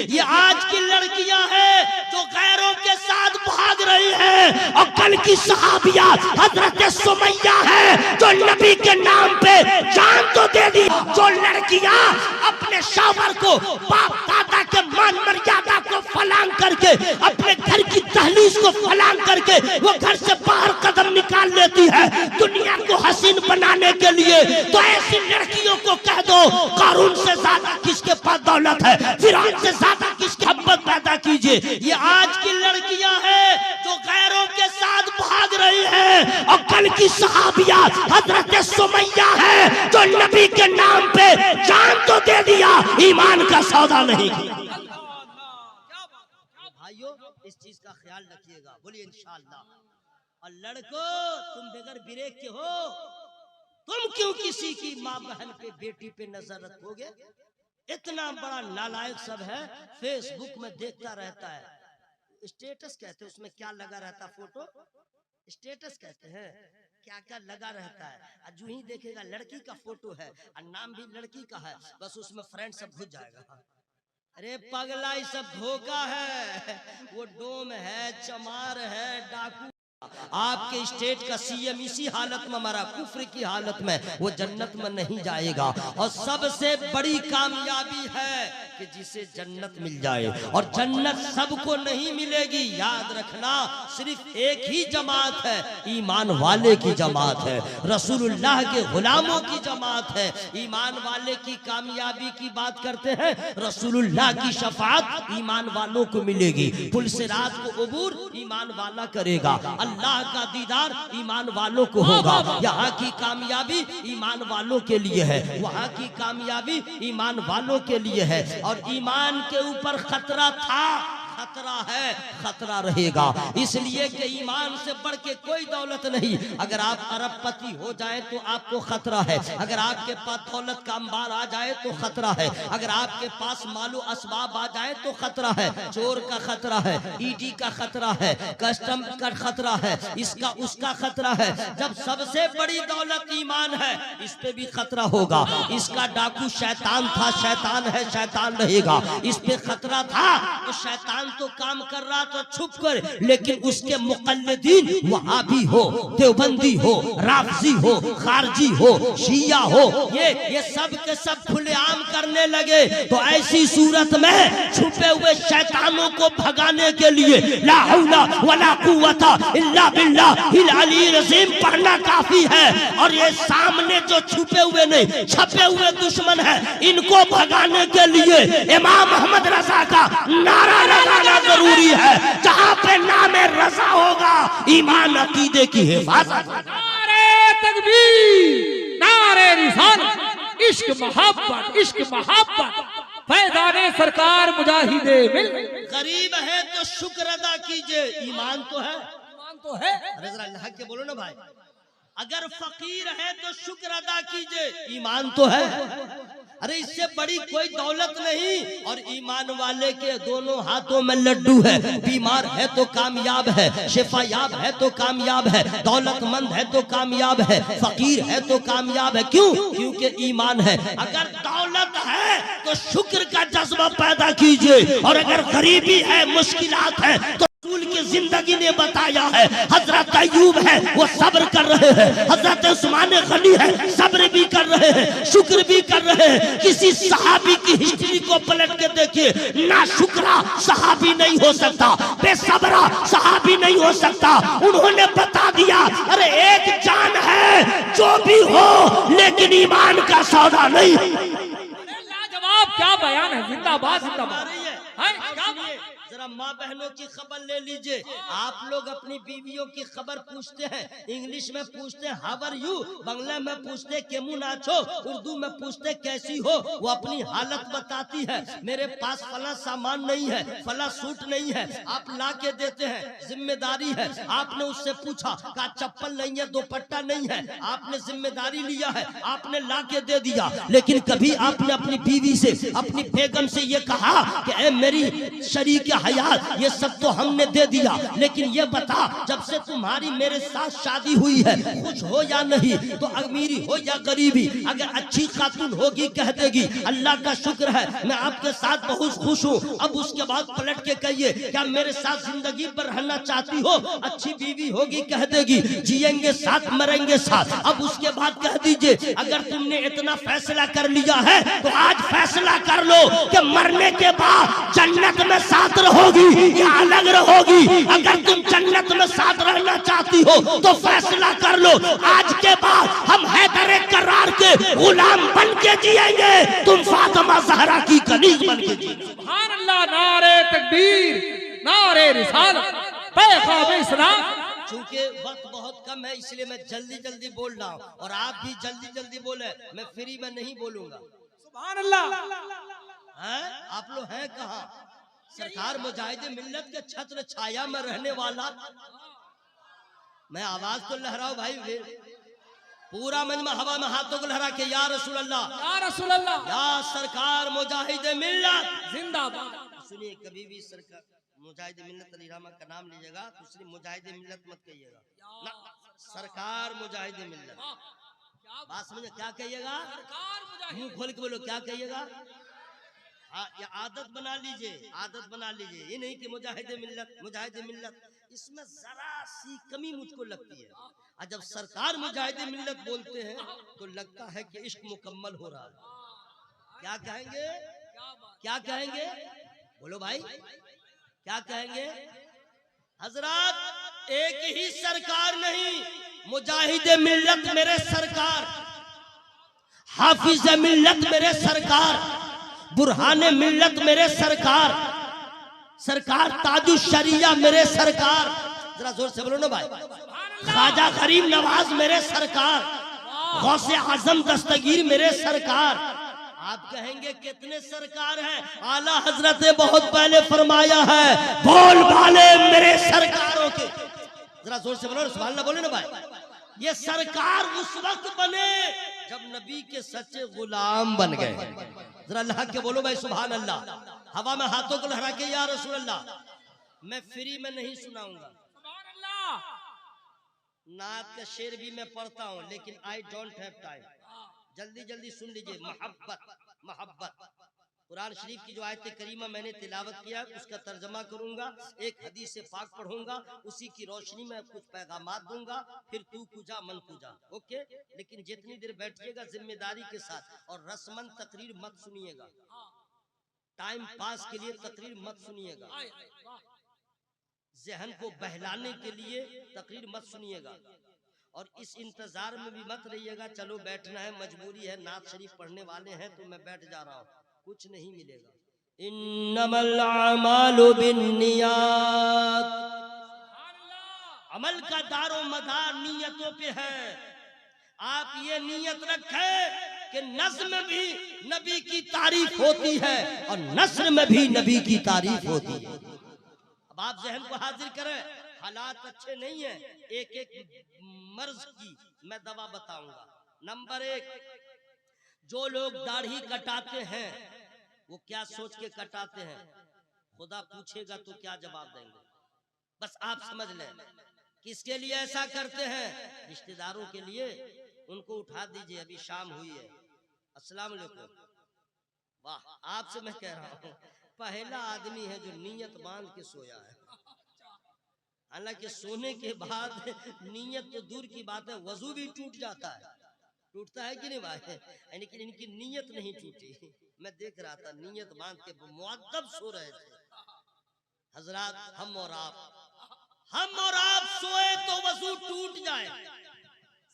ये आज की लड़कियां हैं जो गैरों के साथ भाग रही हैं, और कल की सहाबिया हजरत सुमैया है जो नबी के नाम पे जान तो दे दी। जो लड़कियां अपने शावर को, बाप दादा के मान मर्यादा को फलांग करके, अपने घर की दहलीज को फलांग करके वो घर से बाहर कदम निकाल लेती है दुनिया को हसीन बनाने के लिए, तो ऐसी लड़कियों को कह दो कारून से ज्यादा किसके पास दौलत है, फिरौन से ज्यादा किसकी मोहब्बत पैदा कीजिए। ये आज की लड़कियां हैं जो गैरों के साथ भाग रही हैं, और कल की सहाबिया हजरत सुमैया है जो नबी के नाम पे जान तो दे दिया, ईमान का सौदा नहीं किया। भाइयों इस चीज का ख्याल रखिएगा, बोलिए इंशाअल्लाह। और लड़कों तुम बगैर ब्रेक के हो, तुम क्यों किसी की माँ बहन पे, बेटी पे नजर रखोगे? इतना बड़ा नालायक सब है, फेसबुक में देखता रहता है, स्टेटस कहते हैं, उसमें क्या लगा रहता, फोटो स्टेटस कहते हैं, क्या क्या लगा रहता है। जो ही देखेगा लड़की का फोटो है और नाम भी लड़की का है, बस उसमें फ्रेंड सब घुस जाएगा। अरे पगला ये सब धोखा है, वो डोम है, चमार है, डाकू। आपके स्टेट का सीएम इसी हालत में मरा, कुफ्र की हालत में, वो जन्नत में नहीं जाएगा। और सबसे बड़ी कामयाबी है कि जिसे जन्नत मिल जाए, और जन्नत सबको नहीं मिलेगी। याद रखना, सिर्फ एक ही जमात है, ईमान वाले की जमात है, रसूलुल्लाह के गुलामों की जमात है। ईमान वाले की कामयाबी की बात करते हैं, रसूलुल्लाह की शफाअत ईमान वालों को मिलेगी। पुल से रात को उबूर ईमान वाला करेगा, अल्लाह का दीदार ईमान वालों को होगा। यहाँ की कामयाबी ईमान वालों के लिए है, वहाँ की कामयाबी ईमान वालों के लिए है। और ईमान के ऊपर खतरा था, खतरा है, खतरा रहेगा, इसलिए कि ईमान से बढ़ के कोई दौलत नहीं। अगर आप अरबपति हो जाए तो आपको खतरा है, अगर आपके पास दौलत का अंबार आ जाए तो खतरा है, अगर आपके पास मालो असबाब आ जाए तो खतरा है। चोर का खतरा है, ईडी का खतरा है, कस्टम का खतरा है, इसका उसका खतरा है। जब सबसे बड़ी दौलत ईमान है, इस पे भी खतरा होगा। इसका डाकू शैतान था, शैतान है, शैतान रहेगा। इस पे खतरा था तो शैतान तो काम कर रहा था छुप कर, लेकिन उसके मुकल्लिदीन वहाबी हो, देवबंदी हो, राफजी हो, खारजी हो, शिया हो, ये सब के सब खुलेआम करने लगे। तो ऐसी सूरत में छुपे हुए शैतानों को भगाने के लिए ला हौला वला कुव्वता इल्ला बिल्लाहिल अलील अज़ीम पढ़ना काफी है। और ये सामने जो छुपे हुए नहीं, छपे हुए दुश्मन है, इनको भगाने के लिए इमाम मोहम्मद रजा का नारा लगाना जरूरी है। जहाँ पे नामे रजा होगा, ईमान अकीदे की हिफाजत। नारे तकबीर, नारे रिसालत, इश्क मोहब्बत, इश्क मोहब्बत, फैज़ाने सरकार मुजाहिदे मिल। गरीब है तो शुक्र अदा कीजिए, ईमान तो है, ईमान तो है। अरे जरा अल्लाह के बोलो ना भाई। अगर फकीर है तो शुक्र अदा कीजिए, ईमान तो है। अरे इससे बड़ी कोई दौलत नहीं। और ईमान वाले के दोनों हाथों में लड्डू है, बीमार है तो कामयाब है, शिफायाब है तो कामयाब है, दौलतमंद है तो कामयाब है, फकीर है तो कामयाब है। क्यों? क्योंकि ईमान है। अगर दौलत है तो शुक्र का जज्बा पैदा कीजिए, और अगर गरीबी है, मुश्किलात है, तो रसूल की जिंदगी ने बताया है। हजरत अय्यूब है, वो सब्र कर रहे हैं, हजरत उस्मान गनी है, सब्र भी कर रहे हैं, शुक्र भी कर रहे हैं। किसी सहाबी की हिस्ट्री को पलट के देखिए, ना शुक्रा सहाबी नहीं हो सकता, बेसब्रा सहाबी नहीं हो सकता। उन्होंने बता दिया, अरे एक जान है जो भी हो, लेकिन ईमान का सौदा नहीं। लाजवाब, क्या बयान है, जिंदाबाद जिंदाबाद। जरा माँ बहनों की खबर ले लीजिए। आप लोग अपनी बीवियों की खबर पूछते हैं, इंग्लिश में पूछते हैं हाउ आर यू, बांग्ला में पूछते हैं केमन आछो, उर्दू में पूछते कैसी हो। वो अपनी हालत बताती है, मेरे पास फला सामान नहीं है, फला सूट नहीं है, आप ला के देते हैं, जिम्मेदारी है। आपने उससे पूछा, का चप्पल नहीं है, दुपट्टा नहीं है, आपने जिम्मेदारी लिया है, आपने ला के दे दिया। लेकिन कभी आपने अपनी बीवी से, अपनी बेगम से ये कहा कि ए मेरी शरीक हयात, ये सब तो हमने दे दिया, लेकिन ये बता जब से तुम्हारी मेरे साथ शादी हुई है खुश हो या नहीं, तो अमीरी हो या गरीबी, अगर अच्छी खातून होगी कह देगी अल्लाह का शुक्र है मैं आपके साथ बहुत खुश हूँ। अब उसके बाद पलट के कहिए क्या मेरे साथ जिंदगी पर रहना चाहती हो, अच्छी बीवी होगी कह देगी जिएंगे साथ मरेंगे साथ। अब उसके बाद कह दीजिए अगर तुमने इतना फैसला कर लिया है तो आज फैसला कर लो कि मरने के बाद जन्नत में साथ रहोगी या अलग रहोगी। अगर तुम जन्नत में साथ रहना चाहती हो तो फैसला कर लो, आज के बाद हम हैदर करार के गुलाम बन के जिएंगे, तुम फातिमा ज़हरा की कनीज बन के जिएंगे। सुभान अल्लाह, नारे तकबीर, नारे रिसालत, पैग़ाम इस्लाम। चूंकि वक्त बहुत कम है इसलिए मैं जल्दी जल्दी बोल रहा हूँ और आप भी जल्दी जल्दी बोले, मैं फ्री में नहीं बोलूंगा। सुभान अल्लाह। हैं आप लोग हैं कहाँ? सरकार मुजाहिद मिल्लत के छत्र छाया में रहने वाला, मैं आवाज तो लहराओ भाई, पूरा मजमा हवा में हाथों को लहरा के या रसूल अल्लाह, या रसूल अल्लाह, या सरकार मुजाहिद मिल्लत जिंदाबाद। सुनिए, कभी भी सरकार मुजाहिद मिल्लत अली रहमान का नाम लीजिएगा तो सिर्फ मुजाहिद मिल्लत मत कहिएगा ना, सरकार मुजाहिद मिल्लत। बात समझे क्या कहिएगा? मुंह खोल के बोलो क्या कहिएगा? ये आदत बना लीजिए, आदत बना लीजिए, ये नहीं कि मुजाहिद मिल्लत, इसमें जरा सी कमी मुझको लगती है। और जब सरकार मुजाहिद मिल्लत बोलते हैं तो लगता है कि इश्क मुकम्मल हो रहा है। क्या कहेंगे? क्या कहेंगे? बोलो भाई क्या कहेंगे? हजरत एक ही सरकार नहीं, मुजाहिद मिल्लत मेरे सरकार, हाफिज मिल्लत मेरे सरकार, बुरहान मिल्लत मेरे सरकार, सरकार ताजुल शरिया मेरे सरकार, जरा जोर से बोलो ना भाई, ख्वाजा गरीब नवाज मेरे सरकार, गौसे आजम दस्तगीर मेरे सरकार। आप कहेंगे कितने सरकार हैं? आला हजरत ने बहुत पहले फरमाया है बोल वाले मेरे सरकारों के, जरा जोर से बोलो सुभान अल्लाह, बोले ना भाई। ये सरकार उस वक्त बने जब नबी के सच्चे गुलाम बन गए। जरा अल्लाह के बोलो भाई सुभान अल्लाह, हवा में हाथों को लहरा के या रसूल अल्लाह। मैं फ्री में नहीं सुनाऊंगा, नात का शेर भी मैं पढ़ता हूँ लेकिन आई डोंट हैव टाइम। जल्दी जल्दी सुन लीजिए। मोहब्बत कुरान शरीफ की जो आयत करीमा मैंने तिलावत किया उसका तर्जमा करूंगा, एक हदीस से पाक पढ़ूंगा, उसी की रोशनी में कुछ पैगामात दूंगा, फिर तू कुजा मन कुजा। ओके, लेकिन जितनी देर बैठिएगा जिम्मेदारी के साथ और रस्मन तकरीर मत सुनिएगा, टाइम पास के लिए तकरीर मत सुनिएगा, जहन को बहलाने के लिए तकरीर मत सुनिएगा, और इस इंतजार में भी मत रहिएगा चलो बैठना है मजबूरी है, नात शरीफ पढ़ने वाले हैं तो मैं बैठ जा रहा हूँ, कुछ नहीं मिलेगा। इन्नमल अमालु बिन्नियात, अमल का दारो मदार नियतों पे है। आप ये नियत रखें कि नज़्म भी नबी की तारीफ होती है और नस्र में भी नबी की तारीफ होती है। अब आप जहन को हाजिर करें, हालात अच्छे नहीं है, एक एक मर्ज की मैं दवा बताऊंगा। नंबर एक, जो लोग दाढ़ी कटाते हैं वो क्या सोच के कटाते हैं? खुदा पूछेगा तो क्या जवाब देंगे? बस आप समझ लें किसके लिए ऐसा करते हैं? रिश्तेदारों के लिए। उनको उठा दीजिए, अभी शाम हुई है। अस्सलाम वालेकुम। वाह, आपसे मैं कह रहा हूँ पहला आदमी है जो नीयत बांध के सोया है। हालांकि सोने के बाद नीयत तो दूर की बात है, वजू भी टूट जाता है, टूटता है कि नहीं भाई? लेकिन इनकी नीयत नहीं टूटी। मैं देख रहा था नीयत बांध के मुअद्दब सो रहे थे। हजरात, हम और आप सोए तो वजू टूट जाए।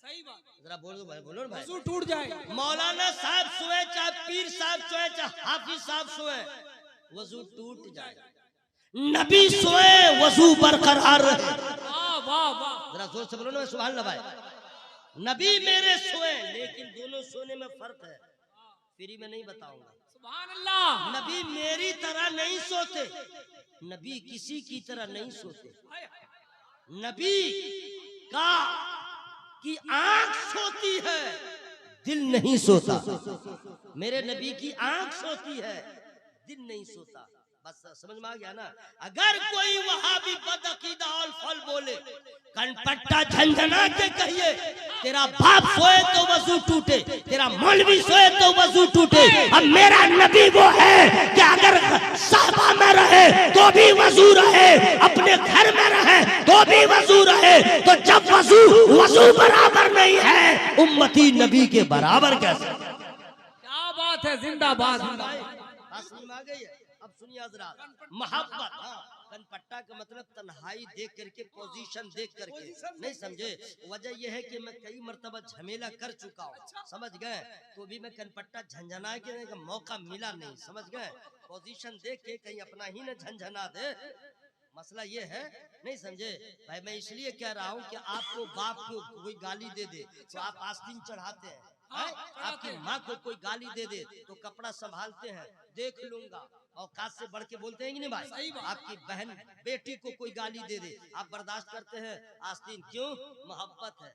सही बात, जरा बोलो भाई, बोलो ना भाई, वजू टूट जाए। मौलाना साहब सोए, चाहे पीर साहब सोए, चाहे हाफिज साहब सोए, वजू टूट जाए। नबी सोए वजू बरकरार रहे। जरा जोर से बोलो ना सुभान अल्लाह भाई। नबी मेरे सोए, लेकिन दोनों सोने में फर्क है, फ्री में नहीं बताऊंगा। सुभान अल्लाह। नबी मेरी तरह नहीं सोते, नबी किसी की तरह नहीं सोते। नबी का की आंख सोती है, दिल नहीं सोता। मेरे नबी की आंख सोती है, दिल नहीं सोता। बस समझ में आ गया ना। अगर कोई वहाबी बदअकीदा और फल बोले, कनपट्टा झंझना के कहिए तेरा बाप सोए तो वजू टूटे, तेरा मौलवी सोए तो वजू टूटे। अब मेरा नबी वो है कि अगर साहबा में रहे तो भी वजू रहे, अपने घर में रहे तो भी वजू रहे। तो जब वजू बराबर नहीं है, उम्मती नबी के बराबर कैसे? क्या बात है, जिंदाबाद। आ गई है। अब सुनिए हजरात, मोहब्बत, कनपट्टा का मतलब तन्हाई देख करके, पोजीशन देख करके, नहीं समझे? वजह यह है कि मैं कई मर्तबा झमेला कर चुका हूँ, समझ गए? तो भी मैं कनपट्टा झंझना के का मौका मिला नहीं, समझ गए? पोजीशन देख के कहीं अपना ही न झंझना दे। मसला ये है, नहीं समझे भाई? मैं इसलिए कह रहा हूँ कि आपको बाप को कोई गाली दे दे तो आप आस्तीन चढ़ाते हैं, आपकी माँ को कोई गाली दे दे तो कपड़ा संभालते हैं, देख लूंगा, औकात से बढ़ के बोलते हैं कि नहीं भाई? आपकी बहन बेटी को कोई गाली दे दे, आप बर्दाश्त करते हैं आस्तीन, क्यों? मोहब्बत है,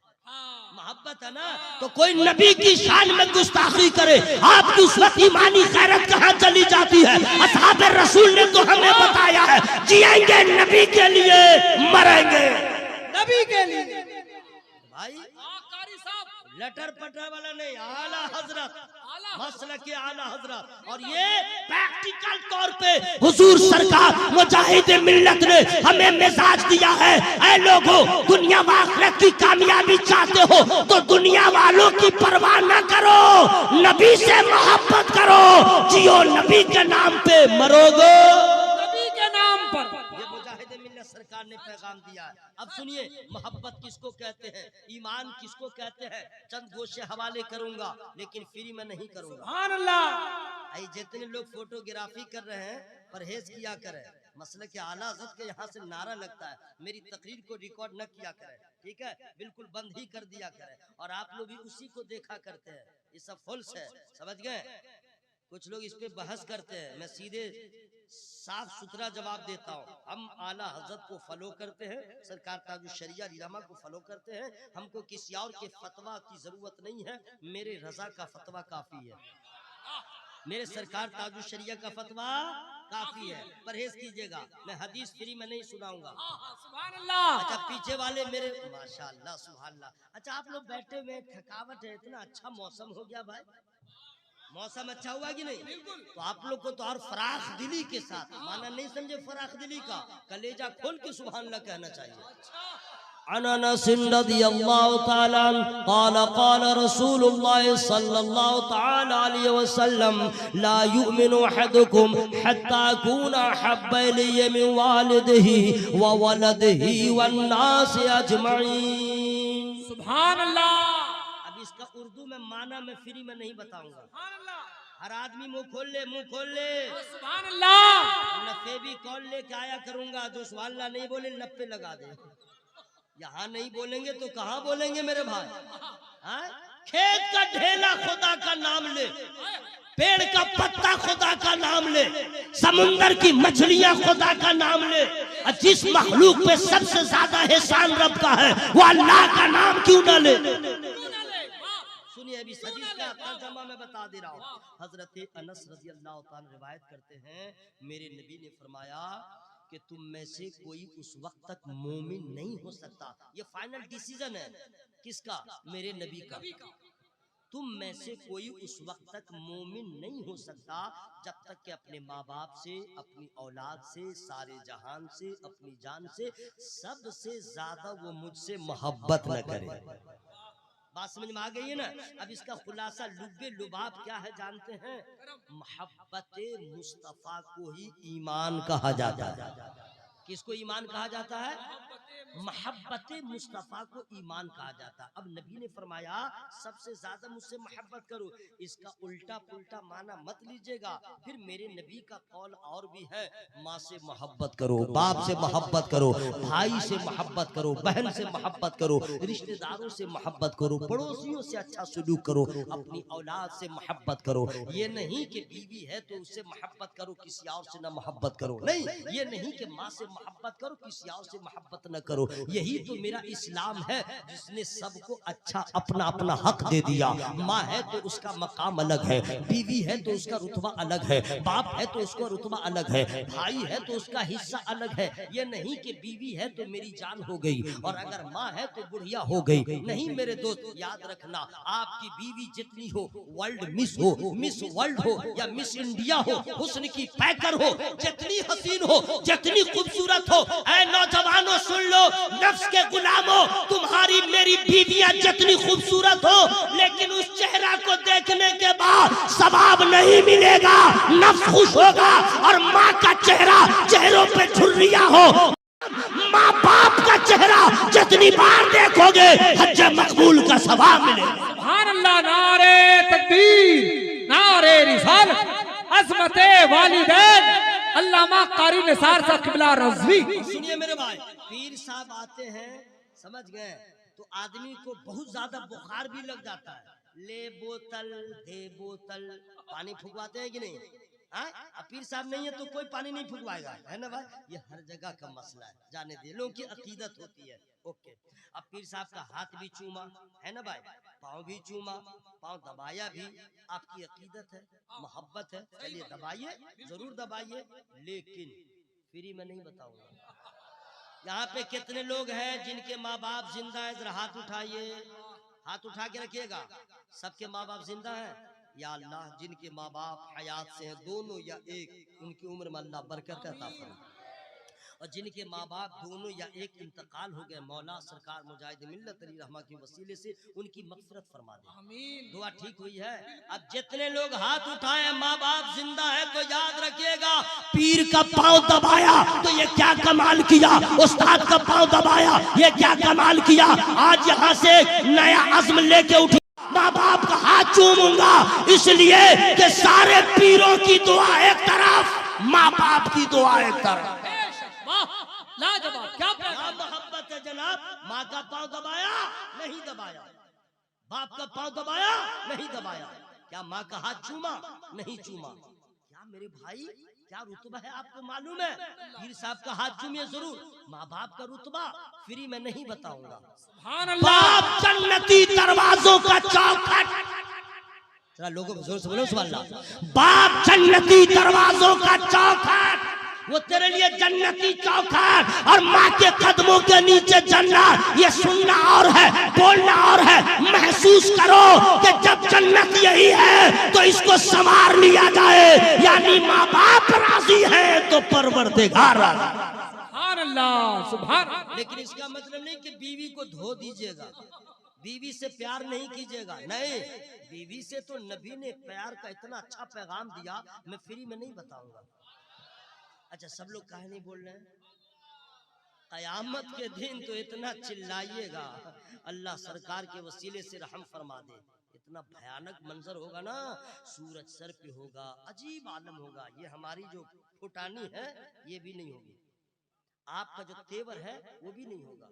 मोहब्बत है ना। तो कोई नबी की शान में गुस्ताखी करे, आपकी उस ईमानी खैरत कहाँ चली जाती है? असहाबे रसूल ने तो हमें बताया है, जिएंगे नबी के लिए, मरेंगे नबी के लिए। भाई लटर पटर वाला नहीं, आला हजरत, मसला के आला हजरत। और ये प्रैक्टिकल तौर पे हुजूर सरकार मुजाहिद मिल्लत ने हमें मिजाज दिया है। ऐ लोगों, दुनिया व आखिरत की कामयाबी चाहते हो तो दुनिया वालों की परवाह न करो, नबी से मोहब्बत करो, जियो नबी के नाम पे, मरोगे नबी के नाम पर। ये मुजाहिद मिल्लत सरकार ने पैगाम दिया है। अब सुनिए, मोहब्बत किसको कहते हैं, ईमान किसको कहते हैं, चंद गोशे हवाले करूंगा, लेकिन फ्री में नहीं करूंगा। सुभान अल्लाह। जितने लोग फोटोग्राफी कर रहे हैं, परहेज किया करें। मसले के आला हज़रत के यहाँ से नारा लगता है, मेरी तकरीर को रिकॉर्ड न किया करें, ठीक है? बिल्कुल बंद ही कर दिया करें। और आप लोग भी उसी को देखा करते हैं, ये सब फॉल्स है, समझ गए? कुछ लोग इस पे बहस करते हैं, मैं सीधे साफ सुथरा जवाब देता हूँ। हम आला हजरत को फॉलो करते हैं, सरकार ताजुश शरिया इलामा को फॉलो करते हैं। हमको किसी और के फतवा की जरूरत नहीं है, मेरे रजा का फतवा काफी है, मेरे सरकार ताजुश शरिया का फतवा काफी है। परहेज कीजिएगा, मैं हदीस फ्री में नहीं सुनाऊंगा। सुभान अल्लाह। अच्छा, पीछे वाले मेरे माशाअल्लाह सुभान अल्लाह। अच्छा, आप लोग बैठे हुए, थकावट है, इतना अच्छा मौसम हो गया भाई, मौसम अच्छा हुआ कि नहीं? तो आप लोग को तो और फराख दिली के साथ, माना नहीं समझे फराख दिली का, कलेजा खोल के सुभान अल्लाह कहना चाहिए। अनस रज़ियल्लाहु ताला क़ाल क़ाल रसूलुल्लाह सल्लल्लाहु ताला अलैहि वसल्लम ला युमिनु अहदुकुम हत्ता कुना हब्बा इलैहि मिन वालिदिही व वलदिही वन नास अजमईन। सुभान अल्लाह। इसका उर्दू में माना मैं फ्री में नहीं बताऊंगा, हर आदमी मुंह खोल ले, मुंह खोल ले। सुभान अल्लाह। नफे भी कॉल लेके आया करूंगा, जो सुभान अल्लाह नहीं बोले नफे लगा दे। यहाँ नहीं बोलेंगे तो कहाँ बोलेंगे मेरे भाई? हाँ? खेत का ढेला खुदा का नाम ले, पेड़ का पत्ता खुदा का नाम ले, समुंदर की मछलियां खुदा का नाम ले। जिस मखलूक पे सबसे ज्यादा एहसान रब का है, वो अल्लाह का नाम क्यों न ले? सुनिए, अभी हदीस का तर्जुमा मैं बता दे रहा हूँ। हजरत अनस रज़ियल्लाहु ताला रिवायत करते हैं, मेरे नबी ने फरमाया कि तुम में से कोई उस वक्त तक मोमिन नहीं हो सकता। ये फाइनल डिसीजन है किसका? मेरे नबी का। तुम में से कोई उस वक्त तक मोमिन नहीं हो सकता जब तक कि अपने माँ बाप से, अपनी औलाद से, सारे जहान से, अपनी जान से, सबसे ज्यादा वो मुझसे मोहब्बत न करे। बात समझ में आ गई है ना? अब इसका खुलासा लुब्बे लुबाब क्या है जानते हैं? मोहब्बत मुस्तफा को ही ईमान कहा जाता है। किसको ईमान कहा जाता है? मोहब्बत मुस्तफा को ईमान कहा जाता है। अब नबी ने फरमाया सबसे ज्यादा मुझसे मोहब्बत करो, इसका उल्टा पुल्टा माना मत लीजिएगा। फिर मेरे नबी का कौल और भी है, माँ से मोहब्बत करो, बाप से मोहब्बत करो, भाई से मोहब्बत करो, बहन से मोहब्बत करो, रिश्तेदारों से मोहब्बत करो, पड़ोसियों से अच्छा सलूक करो, अपनी औलाद से मोहब्बत करो। ये नहीं कि बीवी है तो उससे मोहब्बत करो, किसी और से ना मोहब्बत करो। नहीं, ये नहीं कि माँ से मोहब्बत करो, किसी और से मोहब्बत न करो। करो। यही तो मेरा इस्लाम है, जिसने सबको अच्छा अपना अपना हक दे दिया। माँ है तो उसका मकाम अलग है, बीवी है तो उसका रुतबा अलग है, बाप है तो उसका रुतबा अलग है, भाई है तो उसका हिस्सा अलग है। ये नहीं कि बीवी है तो मेरी जान हो गई और अगर माँ है तो बुढ़िया हो गई। नहीं मेरे दोस्त, याद रखना, आपकी बीवी जितनी हो, वर्ल्ड मिस हो, मिस वर्ल्ड हो या मिस इंडिया हो, हुस्न की पैकर हो, जितनी हसीन हो, जितनी खूबसूरत हो, ऐ नौजवानों सुन लो, नफ्स के गुलामों, तुम्हारी मेरी बीवियां जितनी खूबसूरत हो, लेकिन उस चेहरा को देखने के बाद सवाब नहीं मिलेगा, नफ्स खुश होगा। और माँ का चेहरा, चेहरों पे झुर्रियां हो, माँ बाप का चेहरा जितनी बार देखोगे हज मकबूल का सवाब मिलेगा। सुभान अल्लाह, नारे तकबीर, नारे रिसालत, अज़मते वालिदैन, अल्लामा कारी निसार साहब क़िबला रज़वी। सुनिए मेरे भाई, पीर साहब आते हैं, समझ गए, तो आदमी को बहुत ज्यादा बुखार भी लग जाता है, ले बोतल दे बोतल, पानी फुकवाते हैं कि नहीं? अब पीर साहब नहीं है तो कोई पानी नहीं फुकवाएगा, है ना भाई? ये हर जगह का मसला है, जाने दिए, लोगों की अकीदत होती है। ओके, अब पीर साहब का हाथ भी चूमा, है ना भाई, पाँव भी चूमा, पाँव दबाया भी, आपकी अकीदत है, मोहब्बत है, चलिए दबाइए, जरूर दबाइए, लेकिन फ्री में नहीं बताऊंगा। यहाँ पे कितने लोग हैं जिनके माँ बाप जिंदा है? जरा हाथ उठाइए, हाथ उठा के रखिएगा। सबके माँ बाप जिंदा हैं? या अल्लाह, जिनके माँ बाप हयात से हैं, दोनों या एक, उनकी उम्र में अल्लाह बरकत अता फरमाए। और जिनके माँ बाप दोनों या एक इंतकाल हो गए, मौला सरकार मुजाहिद मिल्लत अली रहमा के वसीले से उनकी मग़फ़िरत फरमा दे। दुआ ठीक हुई है। अब जितने लोग हाथ उठाए माँ बाप जिंदा है तो याद रखिएगा, पीर का पांव दबाया तो ये क्या कमाल किया, उस्ताद का पांव दबाया ये क्या कमाल किया। आज यहाँ से नया अज़्म लेके उठे, माँ बाप का हाथ चूमूंगा, इसलिए कि सारे पीरों की दुआ एक तरफ, माँ बाप की दुआ एक तरफ। लाजवाब, क्या मोहब्बत है जनाब। माँ का पांव दबाया नहीं दबाया, बाप का पांव दबाया नहीं दबाया, क्या माँ का हाथ चूमा नहीं चूमा। क्या मेरे भाई, क्या रुतबा है आपको मालूम है? पीर साहब का हाथ चूमिए जरूर, माँ बाप का रुतबा फ्री में नहीं बताऊंगा। बाप जन्नती दरवाजों का चौखट, जरा लोगों को जोर से बोलो सुभान अल्लाह। बाप जन्नती दरवाजों का चौखट, वो तेरे लिए जन्नती चौखट, और माँ के कदमों के नीचे जन्नत। ये सुनना और है, बोलना और है। महसूस करो कि जब जन्नत यही है तो इसको संवार लिया जाए, यानी माँ बाप राजी है तो परवरदिगार राजी। सुभान अल्लाह, सुभान। लेकिन इसका मतलब नहीं कि बीवी को धो दीजिएगा, बीवी से प्यार नहीं कीजिएगा, नहीं। बीवी से तो नबी ने प्यार का इतना अच्छा पैगाम दिया, मैं फ्री में नहीं बताऊंगा। अच्छा, सब लोग काहे नहीं बोल रहे हैं? कयामत के दिन तो इतना चिल्लाइएगा, अल्लाह सरकार के वसीले से रहम फरमा दे। इतना भयानक मंजर होगा ना, सूरज सर पे होगा, अजीब आलम होगा। ये हमारी जो फुटानी है ये भी नहीं होगी, आपका जो तेवर है वो भी नहीं होगा,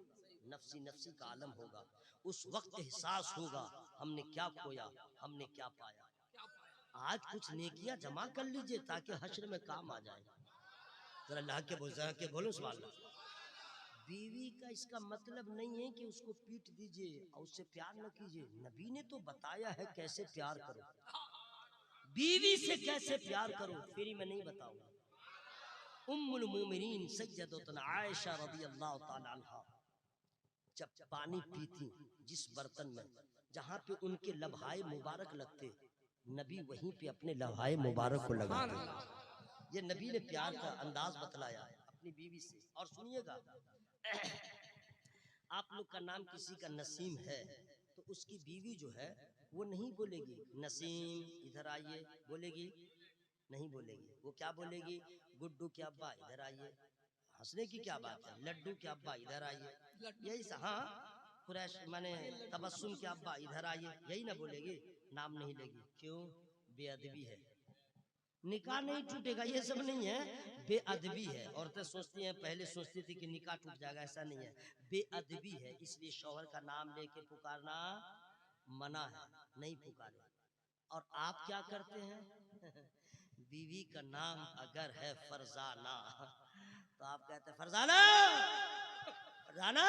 नफसी नफसी का आलम होगा। उस वक्त एहसास होगा हमने क्या खोया, हमने क्या पाया। आज कुछ नेकियां जमा कर लीजिए ताकि हश्र में काम आ जाए। जरा अल्लाह के बोलो सुभान अल्लाह। बीवी का इसका मतलब नहीं है कि उसको पीट दीजिए और उससे प्यार न कीजिए। नबी ने तो बताया है कैसे प्यार करो, बीवी से कैसे प्यार करो, फ्री में नहीं बताऊंगा। उम्मुल मोमिनीन सैयदतुना आयशा रज़ियल्लाहु ताला अन्हा जब पानी पीती जिस बर्तन में, जहाँ पे उनके लम्हाए मुबारक लगते, नबी वहीं पे अपने लम्हाए मुबारक को लगाते। ये नबी ने प्यार का अंदाज बतलाया अपनी बीवी से। और सुनिएगा, आप लोग का नाम किसी का नसीम है तो उसकी बीवी जो है वो नहीं बोलेगी नसीम इधर आइए, बोलेगी नहीं बोलेगी। वो क्या बोलेगी, गुड्डू के अब्बा इधर आइए। हंसने की क्या बात है, लड्डू के अब्बा इधर आइए, यही हाँ, कुरैश माने तबस्सुम के अब्बा इधर आइए, यही ना बोलेगी, नाम नहीं लेगी। क्यों? बेअदबी है, निकाह नहीं टूटेगा, ये सब नहीं है, बेअदबी है। औरतें सोचती हैं, पहले सोचती थी कि निकाह टूट जाएगा, ऐसा नहीं है, बेअदबी है। इसलिए शौहर का नाम लेके पुकारना मना है, नहीं पुकारे। और आप क्या करते हैं? बीवी का नाम अगर है फरजाना तो आप कहते हैं फरजाना, फरजाना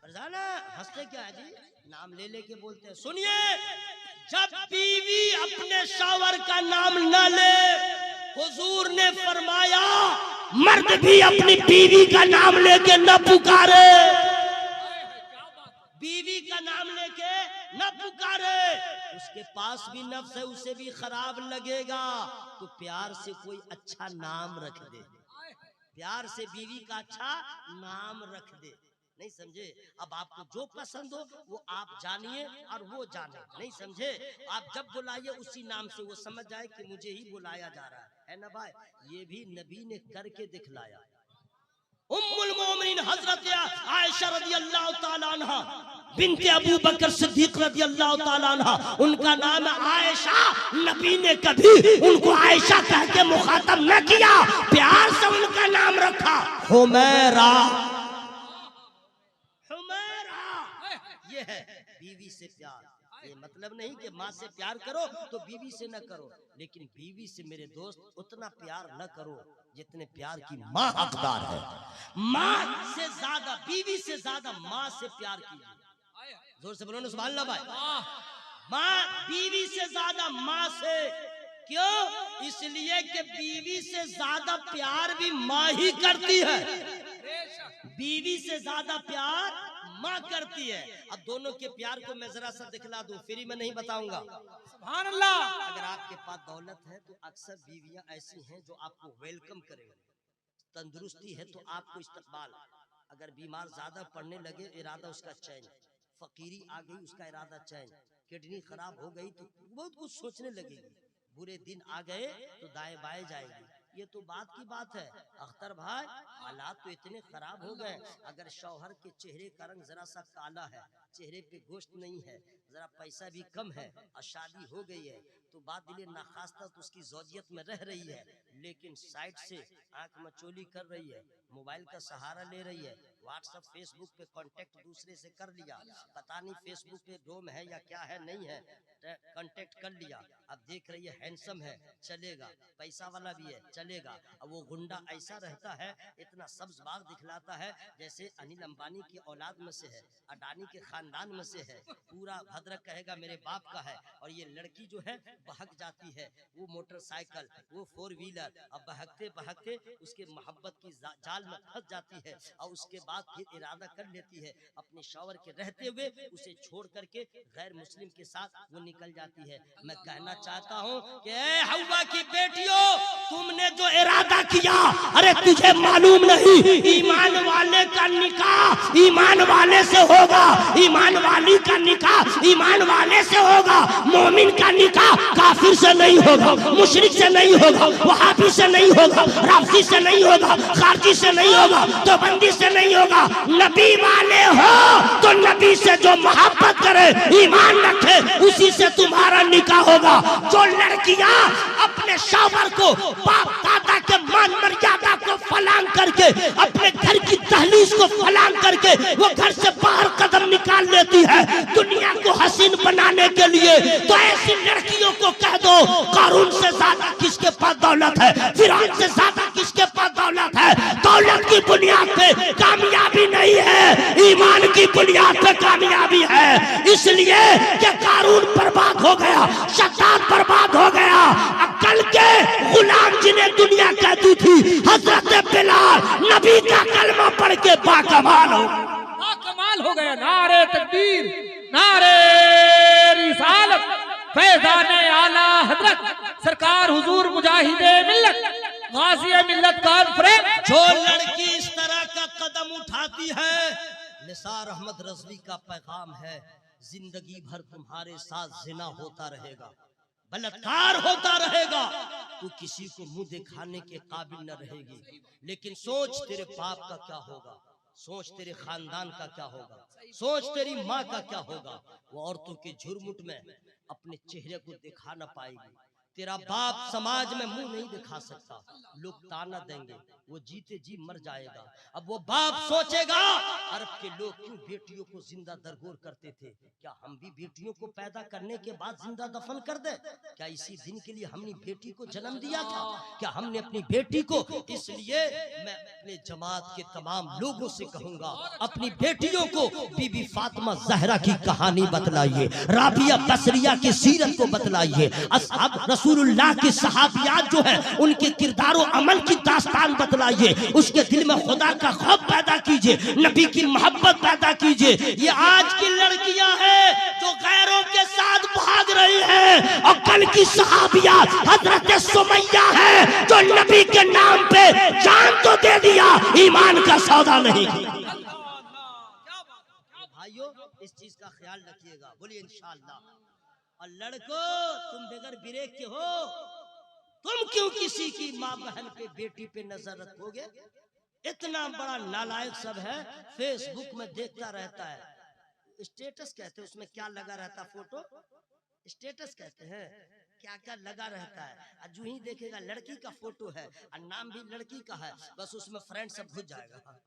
फरजाना हंसते क्या है जी, नाम ले लेके बोलते हैं। सुनिए, जब बीवी अपने शौहर का नाम न ले, हुजूर ने फरमाया मर्द भी अपनी बीवी का नाम लेके न पुकारे, बीवी का नाम लेके न पुकारे, उसके पास भी नफ्स है, उसे भी खराब लगेगा, तो प्यार से कोई अच्छा नाम रख दे, प्यार से बीवी का अच्छा नाम रख दे। नहीं समझे? अब आपको जो पसंद हो वो आप जानिए और वो जाने, नहीं समझे? आप जब बुलाइए उसी नाम से, वो समझ जाए कि मुझे ही बुलाया जा रहा है ना भाई? ये भी नबी ने करके दिखलाया। उम्मुल मोमिनीन हजरत आयशा रदियल्लाहु ताला अन्हा बिनते अबू बकर सिद्दीक रदियल्लाहु ताला अन्हा, उनका नाम है आयशा। नबी ने कभी उनको आयशा कह के मुखातब न किया, प्यार से उनका नाम रखा हुमैरा। ये है बीवी से प्यार। ये मतलब नहीं कि माँ से प्यार करो तो बीवी से न करो, लेकिन बीवी से मेरे दोस्त उतना प्यार न करो जितने प्यार की माँ हकदार है। माँ से ज्यादा, बीवी से ज्यादा माँ से प्यार कीजिए। जोर से बोलो ना सुभान अल्लाह भाई। माँ बीवी से ज्यादा माँ से, क्यों? इसलिए कि बीवी से ज्यादा प्यार भी माँ ही करती है, बीवी से ज्यादा प्यार माँ करती है। अब दोनों के प्यार को मैं जरा सा दिखला दूं, फ्री में नहीं बताऊंगा। सुभान अल्लाह। अगर आपके पास दौलत है तो अक्सर बीवियां ऐसी हैं जो आपको वेलकम करेंगी, तंदुरुस्ती है तो आपको इस्तकबाल, अगर बीमार ज्यादा पड़ने लगे इरादा उसका चैन, फकीरी आ गई उसका इरादा चैन, किडनी खराब हो गई तो बहुत कुछ सोचने लगेगी, बुरे दिन आ गए तो दाएं बाएं जाएगी। ये तो बात की बात है। अख्तर भाई, हालात तो इतने खराब हो गए, अगर शौहर के चेहरे का रंग जरा सा काला है, चेहरे पे गोश्त नहीं है, जरा पैसा भी कम है और शादी हो गई है, तो बात दिले नाखास्ता तो उसकी ज़ौजियत में रह रही है, लेकिन साइड से आंख मचोली कर रही है, मोबाइल का सहारा ले रही है, व्हाट्सएप फेसबुक पे कांटेक्ट दूसरे से कर लिया, पता नहीं फेसबुक पे डोम है या क्या है नहीं है, कांटेक्ट कर लिया, अब देख रही है हैंडसम है चलेगा, पैसा वाला भी है चलेगा। अब वो गुंडा ऐसा रहता है, इतना सब्ज बाग दिखलाता है जैसे अनिल अंबानी की औलाद में से है, अडानी के खानदान में से है, पूरा भद्रक कहेगा मेरे बाप का है, और ये लड़की जो है बहक जाती है, वो मोटरसाइकिल वो 4 व्हीलर, अब बहकते बहकते उसके मोहब्बत की जाल में फंस जाती है, और उसके बाद फिर इरादा कर लेती है अपने शौहर के रहते हुए उसे छोड़ करके गैर मुस्लिम के साथ वो निकल जाती है। मैं कहना चाहता हूँ कि ए हव्वा की बेटियों, तुमने जो इरादा किया, अरे तुझे मालूम नहीं ईमान वाले का निकाह ईमान वाले से होगा, ईमान वाली का निकाह ईमान वाले से होगा, मोमिन का निकाह काफिर से नहीं होगा, मुशरिक से नहीं होगा, वहाबी से नहीं होगा, राफी से नहीं होगा, खारजी से नहीं होगा, तो बंदी से नहीं होगा। नबी वाले हो तो नबी से जो मोहब्बत करे, ईमान रखे, उसी से तुम्हारा निकाह होगा। जो लड़कियां अपने शौहर को बाप दादा के मान मर्यादा को फलांग करके, अपने घर की दहलीज को फलांग करके वो घर से बाहर कदम निकाल लेती है दुनिया को हसीन बनाने के लिए, तो ऐसी लड़कियों को कह दो कारून से ज्यादा किसके पास दौलत है, फिरौन से ज्यादा किसके पास दौलत है। दौलत की बुनियाद पे कामयाबी नहीं है, ईमान की बुनियाद पे कामयाबी है। इसलिए कि कारून बर्बाद हो गया, शद्दाद बर्बाद हो गया, अक्ल के गुलाम जिन्हें दुनिया कहती थी, हजरत बिलाल नबी का कलमा पढ़ के बाकमाल हो गया। नारे तकबीर, नारे रिसालत, फैज़ाने आला हजरत सरकार हुजूर मुजाहिदे मिल्लत, गाज़िए मिल्लत कॉन्फ्रेंस। जो लड़की इस तरह का कदम उठाती है, निसार अहमद रज़वी का पैगाम है, जिंदगी भर तुम्हारे साथ जिना होता रहेगा, बलात्कार होता रहेगा, तू किसी को मुंह दिखाने के काबिल न रहेगी। लेकिन सोच तेरे बाप का क्या होगा, सोच तेरे खानदान का क्या होगा, सोच तेरी माँ का क्या होगा। वो औरतों के झुरमुट में अपने चेहरे को दिखा न पाएगी, तेरा बाप समाज में मुंह नहीं दिखा सकता, लोग ताना देंगे, वो जीते जी मर जाएगा। अब वो बाप सोचेगा अरब के लोग क्यों बेटियों को जिंदा दरगोर करते थे, क्या हम भी बेटियों को पैदा करने के बाद जिंदा दफन कर दे? क्या इसी दिन के लिए हमने बेटी को जन्म दिया था? क्या हमने अपनी बेटी को? इसलिए मैं अपने जमात के तमाम लोगों से कहूंगा, अपनी बेटियों को बीबी फातिमा ज़हरा की कहानी बतलाइए, राबिया बसरिया की सीरत को बतलाइए, असहाब रसूलुल्लाह के सहाबियात जो है उनके किरदार और अमल की दास्तान बतलाइए, उसके दिल में खुदा का खौफ पैदा कीजिए, नबी की मोहब्बत पैदा कीजिए। ये आज की लड़कियां हैं जो गैरों के साथ भाग रही हैं, और कल की सहाबियात हजरत सुमैया है जो नबी के नाम पे जान तो दे दिया, ईमान का सौदा नहीं किया। भाइयों इस चीज का ख्याल रखिएगा, बोलिए इंशाअल्लाह। और लड़कों तुम बगैर ब्रेक के हो, तुम क्यों किसी की माँ बहन पे बेटी पे नजर रखोगे? इतना बड़ा नालायक सब है, फेसबुक में देखता रहता है, स्टेटस कहते हैं, उसमें क्या लगा रहता, फोटो स्टेटस कहते हैं, क्या क्या लगा रहता है। जो ही देखेगा लड़की का फोटो है और नाम भी लड़की का है, बस उसमें फ्रेंड सब घुस जाएगा।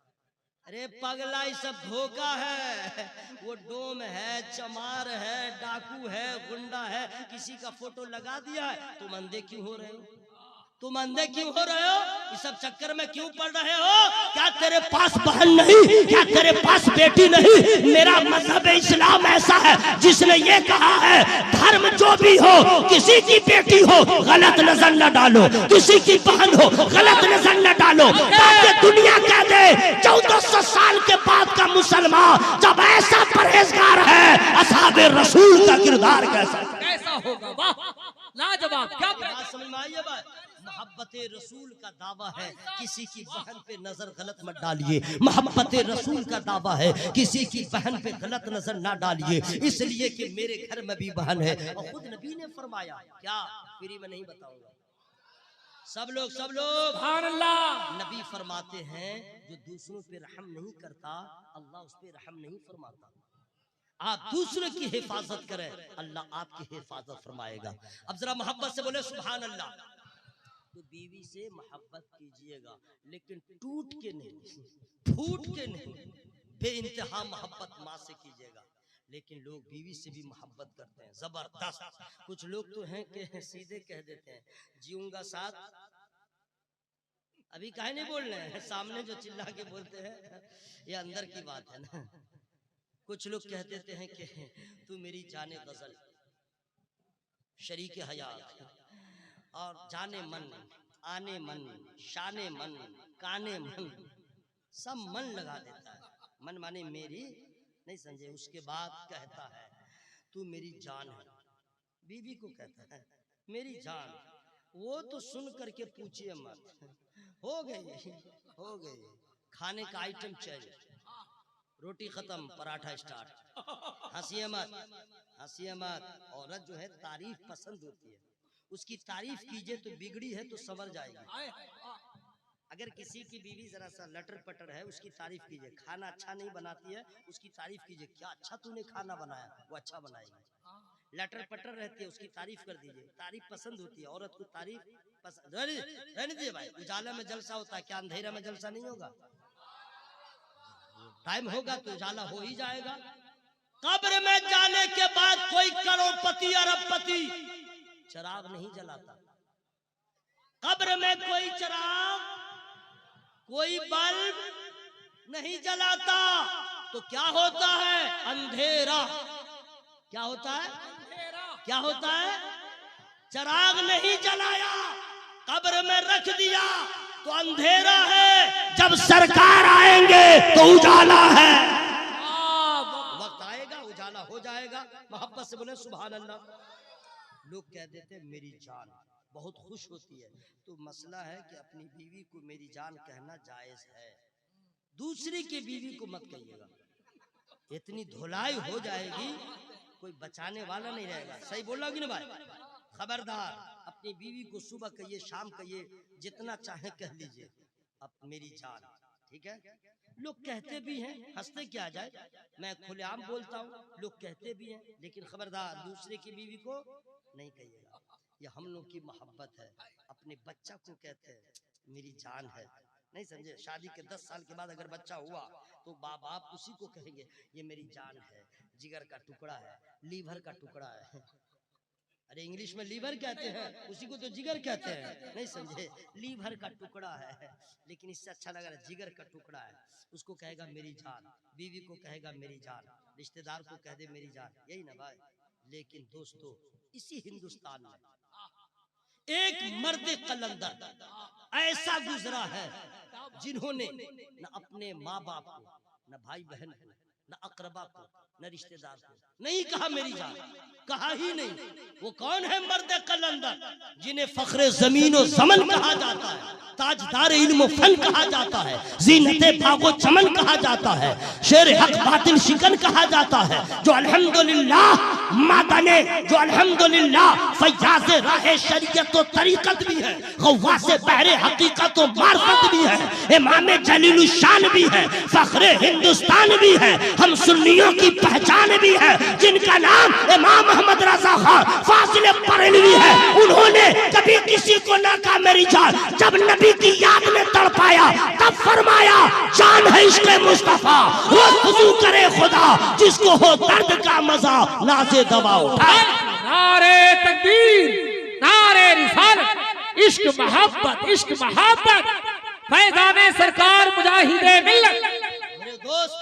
अरे पगला ये सब धोखा है, वो डोम है, चमार है, डाकू है, गुंडा है, किसी का फोटो लगा दिया है। तुम अंधे क्यों हो रहे हो? तुम अंधे क्यों हो रहे हो? इस सब चक्कर में क्यों पड़ रहे हो? क्या तेरे पास बहन नहीं? क्या तेरे पास बेटी नहीं? मेरा मजहब इस्लाम ऐसा है जिसने ये कहा है, धर्म जो भी हो, किसी की बेटी हो गलत नजर न डालो, किसी की बहन हो गलत नजर न डालो, ताकि दुनिया कह दे 1400 साल के बाद का मुसलमान जब ऐसा परहेजगार है, असहाबे रसूल का किरदार कैसा होगा? वाह लाजवाब, क्या बात समझ में आई है? बात मोहब्बत रसूल का दावा है, किसी की बहन पे नजर गलत मत डालिए। मोहब्बत रसूल का दावा है, किसी की बहन पे गलत नजर ना डालिए, इसलिए कि मेरे घर में भी बहन है। और खुद नबी ने फरमाया, क्या फ्री में नहीं बताऊंगा, सब लोग सुभान अल्लाह, नबी फरमाते हैं जो दूसरों पे रहम नहीं करता, अल्लाह उस पे रहम नहीं फरमाता। आप दूसरे की हिफाजत करें, अल्लाह आपकी हिफाजत फरमाएगा। अब जरा मोहब्बत से बोले सुभान अल्लाह। तो बीवी से मोहब्बत कीजिएगा, लेकिन टूट के नहीं, फूट के नहीं, बेइंतहा मोहब्बत माँ से कीजिएगा। लेकिन लोग बीवी से भी मोहब्बत करते हैं जबरदस्त। कुछ लोग तो हैं कि सीधे कह देते हैं जीऊंगा साथ, अभी काहे नहीं बोल रहे हैं, सामने जो चिल्ला के बोलते हैं ये अंदर की बात है ना। कुछ लोग कह देते हैं कि तू मेरी जाने गजल, शरीके हयात, और जाने मन, आने मन, शाने मन, काने मन, सब मन लगा देता है। मन माने मेरी नहीं समझे। उसके बाद कहता है तू मेरी जान है, बीवी को कहता है मेरी जान। वो तो सुन करके पूछिए मत, हो गई खाने का आइटम चाहिए, रोटी खत्म, पराठा स्टार्ट। हंसिए मत। औरत जो है तारीफ पसंद होती है, उसकी तारीफ कीजिए तो बिगड़ी है तो संवर जाएगी। अगर किसी की बीवी जरा सा लटर पटर है, उसकी तारीफ कीजिए। खाना अच्छा नहीं बनाती है, उसकी तारीफ कीजिए, क्या अच्छा तूने खाना बनाया, वो अच्छा बनाएगी। लटर पटर रहती है, उसकी तारीफ कर दीजिए, तारीफ पसंद होती है औरत को, तारीफ पसंद। रहने दीजिए भाई, उजाला में जलसा होता है, क्या अंधेरा में जलसा नहीं होगा? टाइम होगा तो उजाला हो ही जाएगा। कब्र में जाने के बाद कोई करोड़पति अरबपति चिराग नहीं जलाता, कब्र में कोई चिराग, कोई बल्ब नहीं जलाता, तो क्या होता है? अंधेरा। क्या होता है? क्या होता है? चिराग नहीं जलाया, कब्र में रख दिया तो अंधेरा है, जब सरकार आएंगे तो उजाला है। वक्त आएगा उजाला हो जाएगा। मोहब्बत से बोले सुभान अल्लाह। लोग कह देते हैं मेरी जान, बहुत खुश होती है। तो मसला है कि अपनी बीवी को मेरी जान कहना जायज है, दूसरी की बीवी को मत कहिएगा, इतनी धुलाई हो जाएगी कोई बचाने वाला नहीं रहेगा। सही बोल रहा कि नहीं भाई? खबरदार, अपनी बीवी को सुबह कहिए, शाम कहिए, जितना चाहे कह लीजिए, अब मेरी जान, ठीक है? लोग कहते भी हैं, हंसते क्या जाए, मैं खुलेआम बोलता हूँ, लोग कहते भी हैं, लेकिन खबरदार दूसरे की बीवी को नहीं कहिएगा। ये हम लोग की मोहब्बत है। अपने बच्चा को कहते हैं मेरी जान है, नहीं समझे? शादी के 10 साल के बाद अगर बच्चा हुआ तो बाप बाप उसी को कहेंगे ये मेरी जान है, जिगर का टुकड़ा है, लीवर का टुकड़ा है। अरे इंग्लिश में लीवर कहते हैं, उसी को तो जिगर कहते हैं, नहीं समझे? लीवर का टुकड़ा है, लेकिन इससे अच्छा लग रहा है जिगर का टुकड़ा है। उसको कहेगा मेरी जान, बीवी को कहेगा मेरी जान, रिश्तेदार को कह दे मेरी जान, यही ना भाई। लेकिन दोस्तों इसी हिंदुस्तान में एक मर्द कलंदर ऐसा गुजरा है जिन्होंने न अपने माँ बाप को, न भाई बहन को, न अकरबा को, न रिश्तेदार को नहीं कहा मेरी जान, कहा ही नहीं। वो कौन है मर्द कलंदर जिन्हें फख्रे जमीन और ज़मन कहा जाता है, ताजदार इल्म और फन कहा जाता है, जीनते भागो चमन कहा जाता है, शेर हक बातिल शिकन कहा जाता है, जो अल्हम्दुलिल्लाह मादाने, जो अल्हम्दुलिल्लाह फैयाज़ राहे शरीयत और तरीकत भी है, गव्वासे बहरे हकीकत और मार्फत भी है, इमाम जलीलुल शान भी है, फख्रे हिंदुस्तान भी है, हम सुन्नियों की पहचान भी है, जिनका नाम इमाम मोहम्मद रजा खान फासिले बरेलवी है। उन्होंने कभी किसी को ना कहा मेरी जान, जब नबी की याद में तड़पाया तब फरमाया जान है इश्क़ मुस्तफा, वो खुशू करे खुदा जिसको हो दर्द का मजा नाज़े दवा उठाए। नारे तकबीर, नारे रिसालत, इश्क मोहब्बत, इश्क मोहब्बत, फैज़ाने सरकार मुजाहिदे मिल्लत। मेरे दोस्त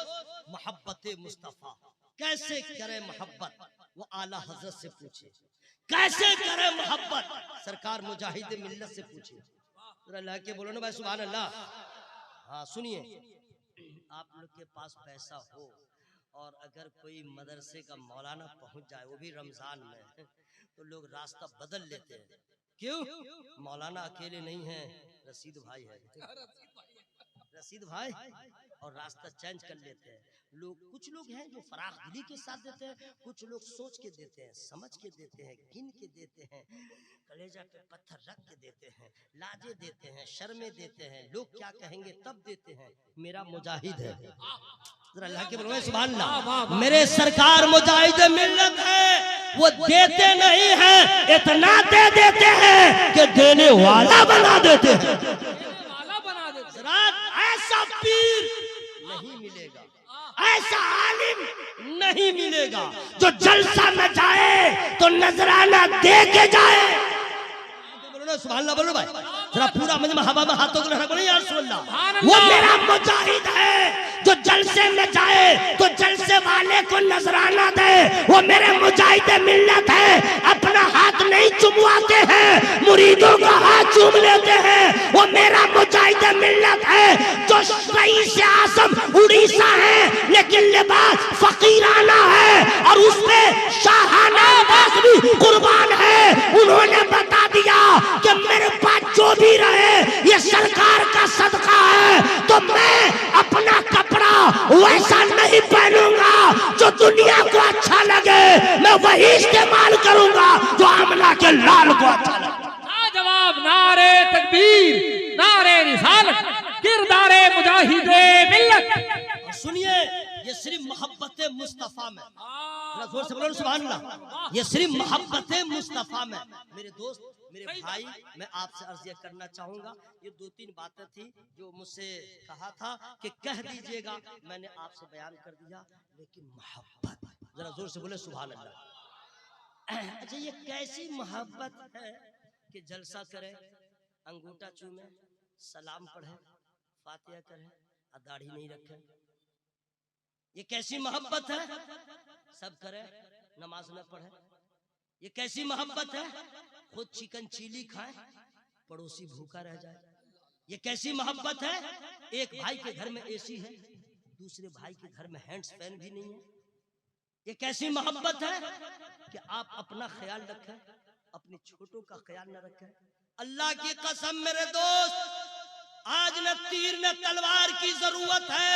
मोहब्बत मुस्तफा कैसे करे मोहब्बत, वो आला हजरत से पूछे। कैसे करे मोहब्बत, सरकार मुजाहिद मिल्लत से पूछे। अल्लाह के बोलो ना भाई सुभान अल्लाह। हाँ सुनिए, आप लोग के पास पैसा हो और अगर कोई मदरसे का मौलाना पहुंच जाए, वो भी रमजान में, तो लोग रास्ता बदल लेते हैं। क्यों? मौलाना अकेले नहीं है, रशीद भाई है, रशीद भाई, और रास्ता चेंज कर लेते हैं लोग। कुछ लोग हैं जो फराख दिली के साथ देते हैं, कुछ लोग सोच के देते हैं, समझ के देते हैं, गिन के देते हैं, कलेजा पे पत्थर रख के देते हैं, लाजे देते हैं, शर्मे देते हैं, लोग क्या कहेंगे तब देते हैं। मेरा मुजाहिद है, जरा अल्लाह के बोलो सुभान अल्लाह। मेरे सरकार मुजाहिद मिल्लत है, वो देते नहीं है, इतना दे देते हैं कि देने वाला बना देते हैं। ऐसा पीर नहीं मिलेगा, ऐसा आलिम नहीं मिलेगा जो जलसा में जाए तो नजराना दे के जाए। बोलो ना सुभान अल्लाह, बोलो भाई जरा पूरा मजमा हवा में हाथों को लहरा, बोलो यार सुभान अल्लाह। वो मेरा मुजाहिद है जो जलसे में जाए तो जलसे वाले को नजराना दे, वो मेरे मुजाहिद मिल्लत है। अपना हाथ नहीं चुमवाते हैं, मुरीदों का हाथ चूम लेते हैं। वो मेरा मुजाहिद मिल्लत है जो सही से आसम उड़ीसा है लेकिन लिबास फकीराना है और उसमें शाहाना अंदाज भी कुर्बान है। उन्होंने बता दिया कि मेरे पास जो भी रहे ये सरकार का सदका है, तो मैं अपना कपड़ा वैसा नहीं पहनूंगा जो दुनिया को अच्छा लगे, मैं वही इस्तेमाल करूंगा जो आमला के लाल को अच्छा लगे। जवाब नारे तकबीर, नारे रिसालत, किरदारे मुजाहिदे मिल्लत। सुनिए, ये सिर्फ मोहब्बत मुस्तफा में, जोर से बोलो सुभान अल्लाह, ये सिर्फ मोहब्बत मुस्तफा में। मेरे दोस्त, मेरे भाई, मैं आपसे अर्ज करना चाहूंगा, ये 2-3 बातें थी जो मुझसे कहा था कि कह दीजिएगा, मैंने आपसे बयान कर दिया। लेकिन मोहब्बत, जरा जोर से बोले सुभान अल्लाह। अच्छा, ये कैसी मोहब्बत है कि जलसा करे, अंगूठा चूमे, सलाम पढ़े, फातिहा करे, दाढ़ी नहीं रखे? ये कैसी मोहब्बत है? सब करे, नमाज न पढ़े। ये कैसी मोहब्बत है? खुद चिकन चिली खाए, पड़ोसी भूखा रह जाए। ये कैसी मोहब्बत है? एक भाई के घर में एसी है, दूसरे भाई के घर में हैंड्स फैन भी नहीं है। ये कैसी मोहब्बत है कि आप अपना ख्याल रखें, अपने छोटों का ख्याल न रखें। अल्लाह की कसम मेरे दोस्त, आज न तीर न तलवार की जरूरत है,